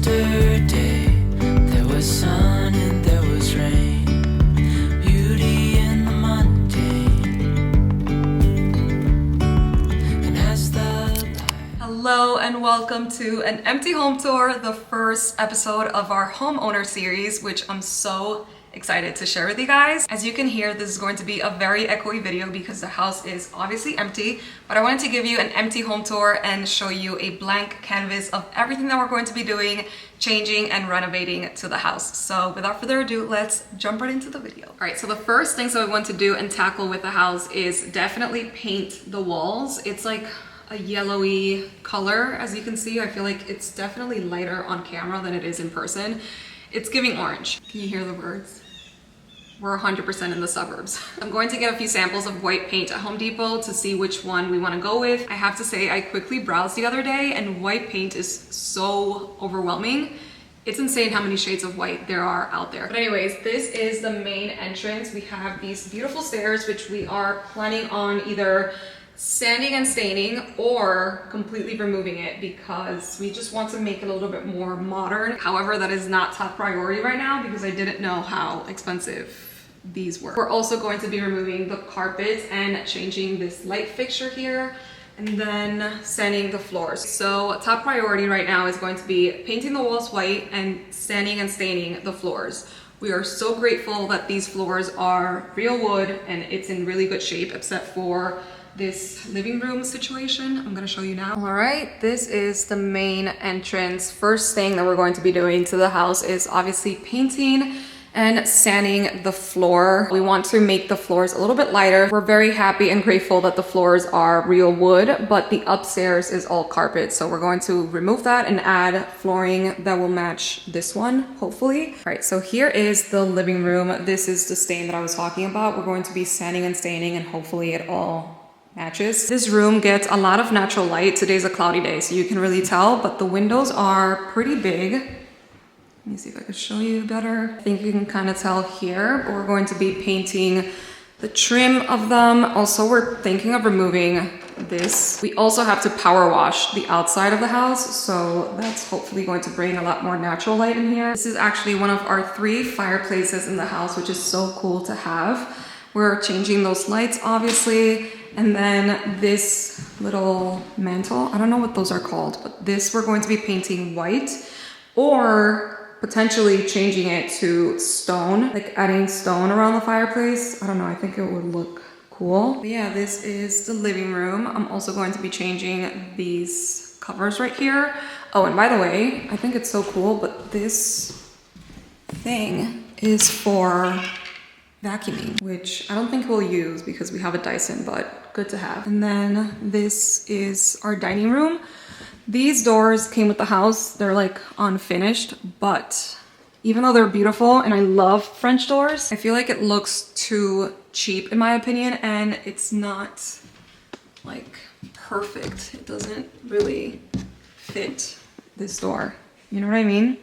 Yesterday there was sun and there was rain, beauty in the mundane. And as the Hello and welcome to an empty home tour, the first episode of our homeowner series, which I'm so excited to share with you guys. As you can hear, this is going to be a very echoey video because the house is obviously empty, but I wanted to give you an empty home tour and show you a blank canvas of everything that we're going to be doing, changing and renovating to the house. So without further ado, let's jump right into the video. All right, so the first things that we want to do and tackle with the house is definitely paint the walls. It's like a yellowy color, as you can see. I feel like it's definitely lighter on camera than it is in person. It's giving orange. Can you hear the birds? We're 100% in the suburbs. I'm going to get a few samples of white paint at Home Depot to see which one we want to go with. I have to say, I quickly browsed the other day and white paint is so overwhelming. It's insane how many shades of white there are out there. But anyways, this is the main entrance. We have these beautiful stairs, which we are planning on either sanding and staining or completely removing it because we just want to make it a little bit more modern. However, that is not top priority right now because I didn't know how expensive these were. We're also going to be removing the carpets and changing this light fixture here and then sanding the floors. So top priority right now is going to be painting the walls white and sanding and staining the floors. We are so grateful that these floors are real wood and it's in really good shape except for this living room situation. I'm gonna show you now. All right, this is the main entrance. First thing that we're going to be doing to the house is obviously painting and sanding the floor. We want to make the floors a little bit lighter. We're very happy and grateful that the floors are real wood, but the upstairs is all carpet. So we're going to remove that and add flooring that will match this one, hopefully. All right, so here is the living room. This is the stain that I was talking about. We're going to be sanding and staining and hopefully it all matches. This room gets a lot of natural light. Today's a cloudy day, so you can really tell, but the windows are pretty big. Let me see if I can show you better. I think you can kind of tell here, but we're going to be painting the trim of them. Also, we're thinking of removing this. We also have to power wash the outside of the house, so that's hopefully going to bring a lot more natural light in here. This is actually one of our 3 fireplaces in the house, which is so cool to have. We're changing those lights, obviously. And then this little mantle, I don't know what those are called, but this we're going to be painting white or potentially changing it to stone, like adding stone around the fireplace. I don't know, I think it would look cool. But yeah, this is the living room. I'm also going to be changing these covers right here. Oh, and by the way, I think it's so cool, but this thing is for vacuuming, which I don't think we'll use because we have a Dyson, but good to have. And then this is our dining room. These doors came with the house. They're like unfinished, but even though they're beautiful and I love French doors, I feel like it looks too cheap in my opinion and it's not like perfect. It doesn't really fit this door. You know what I mean?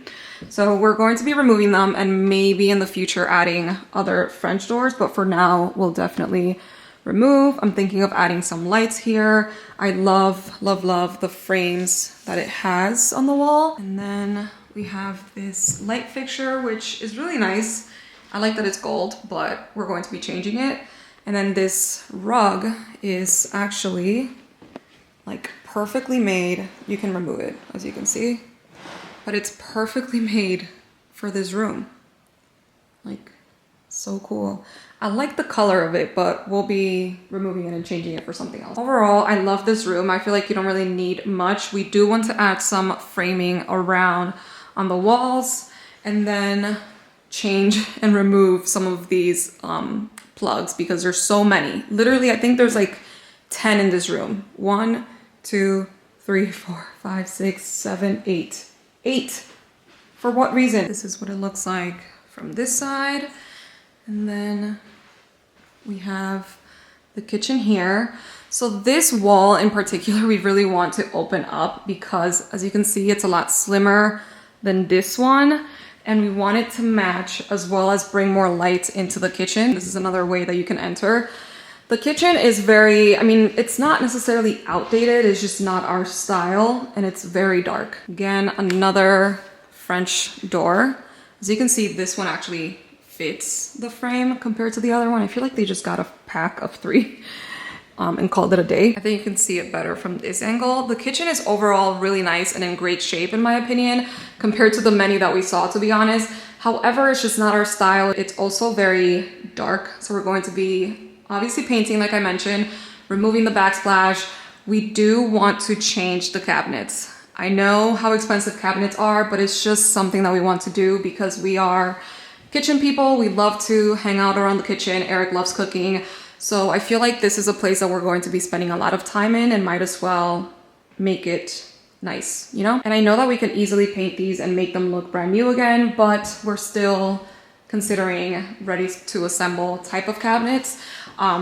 So we're going to be removing them and maybe in the future adding other French doors, but for now we'll definitely remove. I'm thinking of adding some lights here. I love, love, love the frames that it has on the wall. And then we have this light fixture, which is really nice. I like that it's gold, but we're going to be changing it. And then this rug is actually like perfectly made. You can remove it, as you can see, but it's perfectly made for this room. Like, so cool. I like the color of it, but we'll be removing it and changing it for something else. Overall, I love this room. I feel like you don't really need much. We do want to add some framing around on the walls and then change and remove some of these plugs because there's so many. Literally, I think there's like 10 in this room. 1, 2, 3, 4, 5, 6, 7, 8. 8. For what reason? This is what it looks like from this side. And then we have the kitchen here. So this wall in particular, we really want to open up because as you can see, it's a lot slimmer than this one. And we want it to match as well as bring more light into the kitchen. This is another way that you can enter. The kitchen is very, I mean, it's not necessarily outdated, it's just not our style and it's very dark. Again, another French door. As you can see, this one actually fits the frame compared to the other one. I feel like they just got a pack of 3 and called it a day. I think you can see it better from this angle. The kitchen is overall really nice and in great shape in my opinion, compared to the menu that we saw, to be honest. However, it's just not our style. It's also very dark. So we're going to be obviously painting, like I mentioned, removing the backsplash. We do want to change the cabinets. I know how expensive cabinets are, but it's just something that we want to do because we are kitchen people. We love to hang out around the kitchen. Eric loves cooking. So I feel like this is a place that we're going to be spending a lot of time in and might as well make it nice, you know? And I know that we can easily paint these and make them look brand new again, but we're still considering ready to assemble type of cabinets.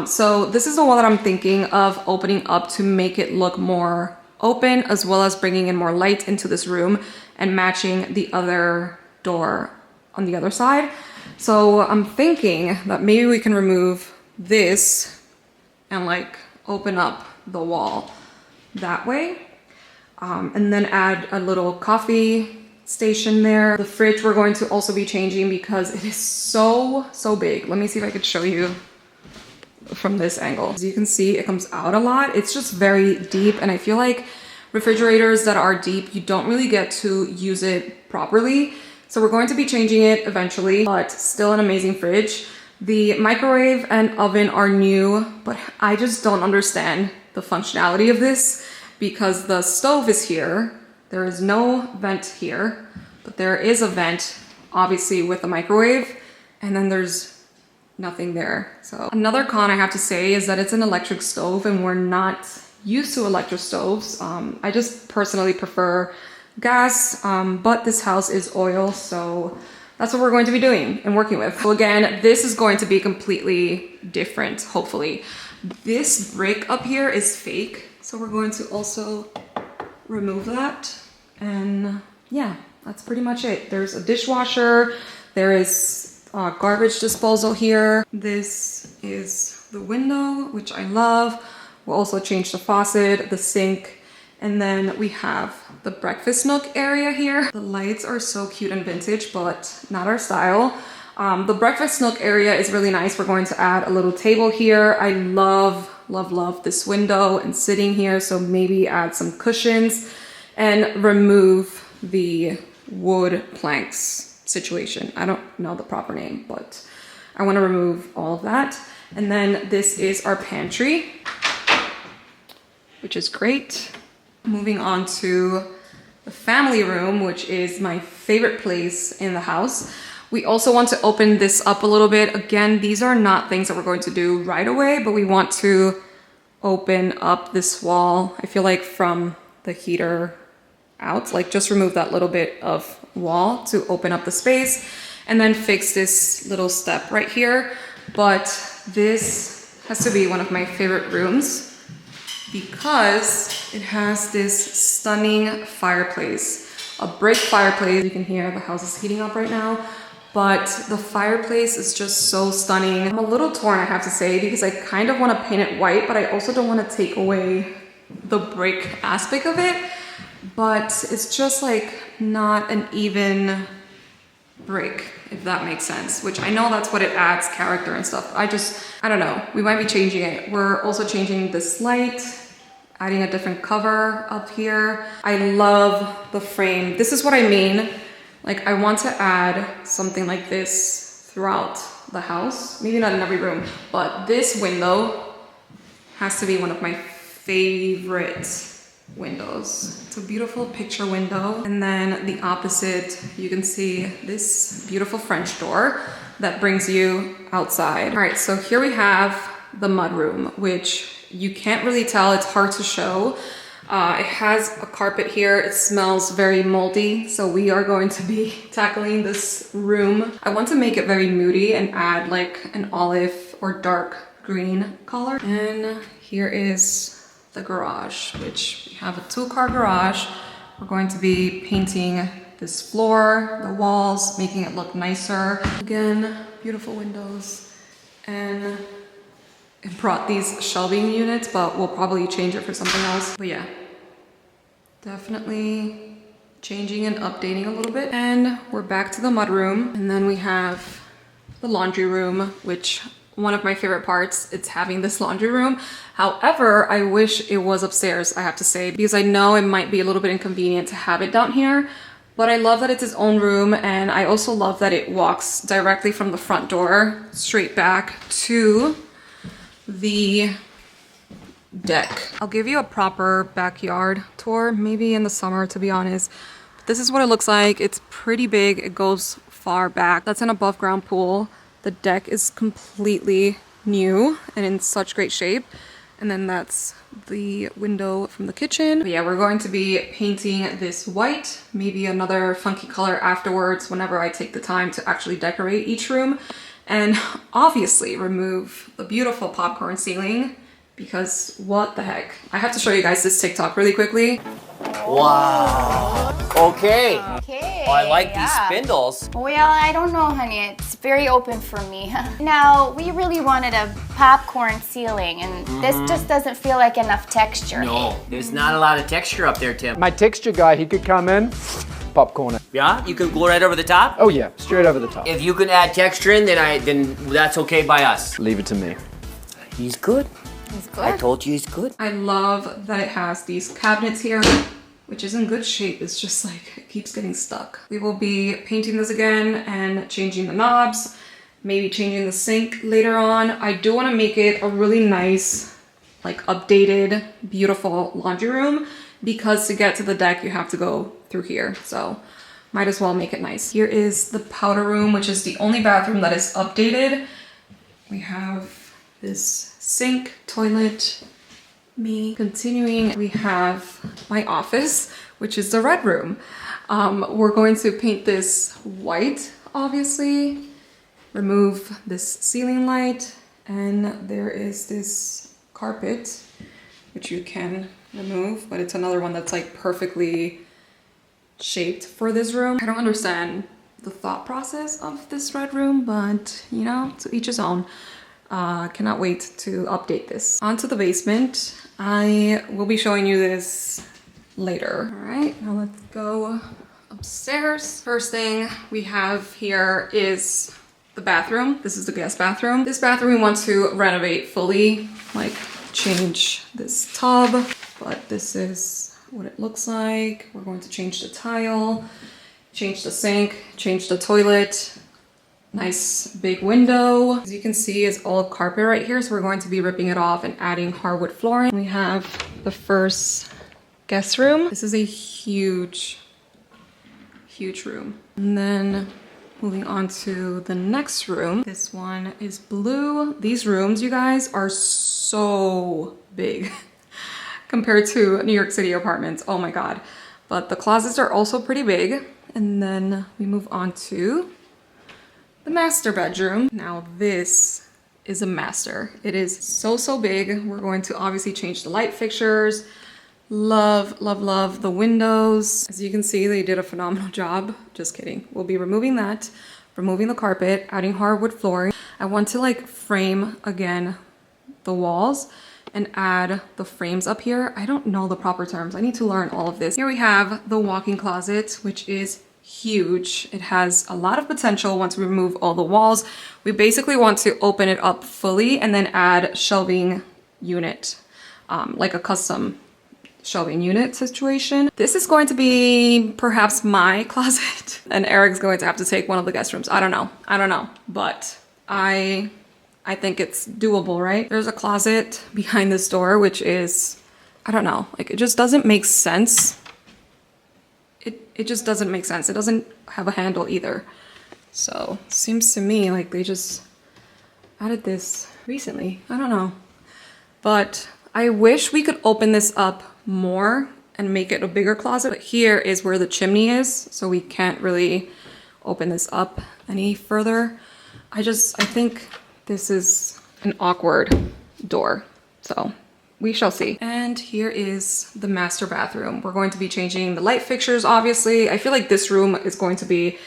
So this is the wall that I'm thinking of opening up to make it look more open, as well as bringing in more light into this room and matching the other door on the other side. So I'm thinking that maybe we can remove this and like open up the wall that way. And then add a little coffee station there. The fridge we're going to also be changing because it is so big. Let me see if I could show you from this angle. As you can see, it comes out a lot. It's just very deep, and I feel like refrigerators that are deep, you don't really get to use it properly. So we're going to be changing it eventually, but still an amazing fridge. The microwave and oven are new, but I just don't understand the functionality of this because the stove is here. There is no vent here, but there is a vent, obviously, with the microwave, and then there's nothing there. So another con I have to say is that it's an electric stove and we're not used to electric stoves. I just personally prefer gas, but this house is oil, so that's what we're going to be doing and working with. So again, this is going to be completely different, hopefully. This brick up here is fake, so we're going to also remove that. And yeah, that's pretty much it. There's a dishwasher, there is garbage disposal here. This is the window, which I love. We'll also change the faucet, the sink, and then we have the breakfast nook area here. The lights are so cute and vintage, but not our style. The breakfast nook area is really nice. We're going to add a little table here. I love this window and sitting here, so maybe add some cushions and remove the wood planks situation. I don't know the proper name, but I want to remove all of that. And then this is our pantry, which is great. Moving on to the family room, which is my favorite place in the house. We also want to open this up a little bit. Again, these are not things that we're going to do right away, but we want to open up this wall. I feel like from the heater out, like just remove that little bit of wall to open up the space, and then fix this little step right here. But this has to be one of my favorite rooms because it has this stunning fireplace, a brick fireplace. You can hear the house is heating up right now, but the fireplace is just so stunning. I'm a little torn, I have to say, because I kind of want to paint it white, but I also don't want to take away the brick aspect of it. But it's just like not an even brick, if that makes sense, which I know that's what it adds character and stuff. I don't know, we might be changing it. We're also changing this light, adding a different cover up here. I love the frame. This is what I mean. Like, I want to add something like this throughout the house. Maybe not in every room, but this window has to be one of my favorite windows. It's a beautiful picture window. And then the opposite, you can see this beautiful French door that brings you outside. All right, so here we have the mudroom, which you can't really tell, it's hard to show. It has a carpet here. It smells very moldy, so we are going to be tackling this room. I want to make it very moody and add like an olive or dark green color. And here is the garage, which we have a 2-car garage. We're going to be painting this floor, the walls, making it look nicer. Again, beautiful windows. And it brought these shelving units, but we'll probably change it for something else. But yeah, definitely changing and updating a little bit. And we're back to the mudroom. And then we have the laundry room, which one of my favorite parts, it's having this laundry room. However, I wish it was upstairs, I have to say, because I know it might be a little bit inconvenient to have it down here, but I love that it's its own room, and I also love that it walks directly from the front door straight back to the deck. I'll give you a proper backyard tour, maybe in the summer, to be honest. This is what it looks like. It's pretty big. It goes far back. That's an above ground pool. The deck is completely new and in such great shape. And then that's the window from the kitchen. But yeah, we're going to be painting this white, maybe another funky color afterwards whenever I take the time to actually decorate each room. And obviously remove the beautiful popcorn ceiling, because what the heck. I have to show you guys this TikTok really quickly. Wow. Okay. Okay. Oh, I like these spindles. Well, I don't know, honey. It's very open for me. Now, we really wanted a popcorn ceiling, and this just doesn't feel like enough texture. No, there's not a lot of texture up there, Tim. My texture guy, he could come in, popcorn it. Yeah, you can go right over the top. Oh yeah, straight over the top. If you can add texture in, then that's okay by us. Leave it to me. He's good. It's good. I told you he's good. I love that it has these cabinets here, which is in good shape. It's just like, it keeps getting stuck. We will be painting this again and changing the knobs, maybe changing the sink later on. I do want to make it a really nice, like updated, beautiful laundry room, because to get to the deck, you have to go through here. So might as well make it nice. Here is the powder room, which is the only bathroom that is updated. We have this sink, toilet, me. Continuing, we have my office, which is the red room. We're going to paint this white, obviously. Remove this ceiling light, and there is this carpet, which you can remove, but it's another one that's like perfectly shaped for this room. I don't understand the thought process of this red room, but you know, to each his own. Cannot wait to update this. Onto the basement. I will be showing you this later. All right, now let's go upstairs. First thing we have here is the bathroom. This is the guest bathroom. This bathroom we want to renovate fully, like change this tub, but this is what it looks like. We're going to change the tile, change the sink, change the toilet. Nice big window. As you can see, it's all carpet right here, so we're going to be ripping it off and adding hardwood flooring. We have the first guest room. This is a huge, huge room. And then moving on to the next room. This one is blue. These rooms, you guys, are so big compared to New York City apartments. Oh my God. But the closets are also pretty big. And then we move on to the master bedroom. Now this is a master. It is so big. We're going to obviously change the light fixtures. Love, love, love the windows. As you can see, they did a phenomenal job. Just kidding. We'll be removing that, removing the carpet, adding hardwood flooring. I want to like frame again the walls and add the frames up here. I don't know the proper terms. I need to learn all of this. Here we have the walk-in closet, which is huge. It has a lot of potential once we remove all the walls. We basically want to open it up fully and then add shelving unit, like a custom shelving unit situation. This is going to be perhaps my closet, and Eric's going to have to take one of the guest rooms. I don't know, but I think it's doable, right? There's a closet behind this door, which is, I don't know, like it just doesn't make sense. It just doesn't make sense. It doesn't have a handle either. So seems to me like they just added this recently. I don't know. But I wish we could open this up more and make it a bigger closet. But here is where the chimney is, so we can't really open this up any further. I think this is an awkward door. So we shall see. And here is the master bathroom. We're going to be changing the light fixtures, obviously. I feel like this room is going to be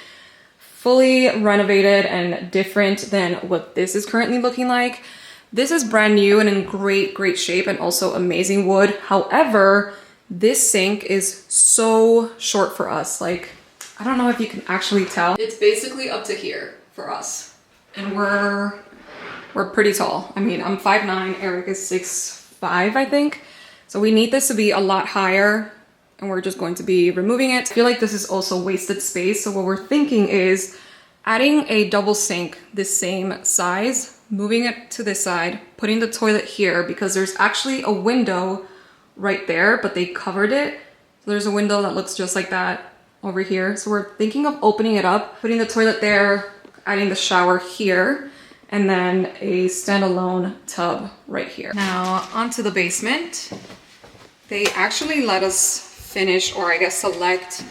fully renovated and different than what this is currently looking like. This is brand new and in great shape and also amazing wood. However, This sink is so short for us. Like, I don't know if you can actually tell. It's basically up to here for us. And we're pretty tall. I mean, I'm 5'9", Eric is 6'5", I think. So we need this to be a lot higher, and we're just going to be removing it. I feel like this is also wasted space. So what we're thinking is adding a double sink this same size, moving it to this side, putting the toilet here, because there's actually a window right there, but they covered it. So there's a window that looks just like that over here. So we're thinking of opening it up, putting the toilet there, adding the shower here, and then a standalone tub right here. Now onto the basement. They actually let us finish, or I guess select,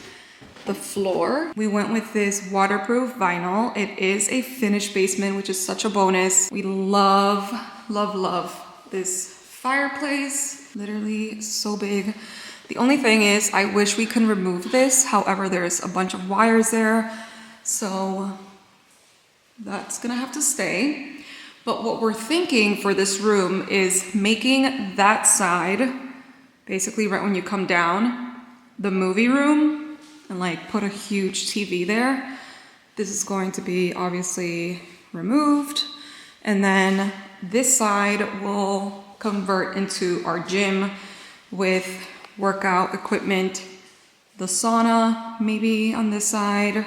the floor. We went with this waterproof vinyl. It is a finished basement, which is such a bonus. We love, love, love this fireplace. Literally so big. The only thing is, I wish we could remove this. However, there's a bunch of wires there, so that's gonna have to stay. But what we're thinking for this room is making that side, basically right when you come down, the movie room, and like put a huge TV there. This is going to be obviously removed. And then this side will convert into our gym with workout equipment, the sauna maybe on this side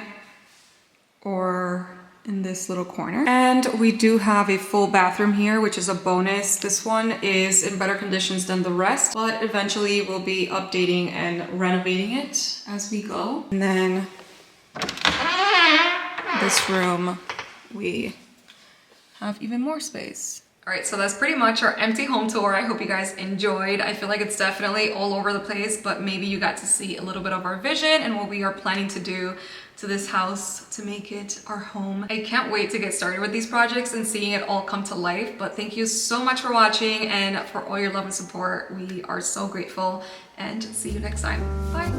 or in this little corner. And we do have a full bathroom here, which is a bonus. This one is in better conditions than the rest, but eventually we'll be updating and renovating it as we go. And then this room, we have even more space. All right, so that's pretty much our empty home tour. I hope you guys enjoyed. I feel like it's definitely all over the place, but maybe you got to see a little bit of our vision and what we are planning to do to this house to make it our home. I can't wait to get started with these projects and seeing it all come to life. But thank you so much for watching and for all your love and support. We are so grateful, and see you next time. Bye.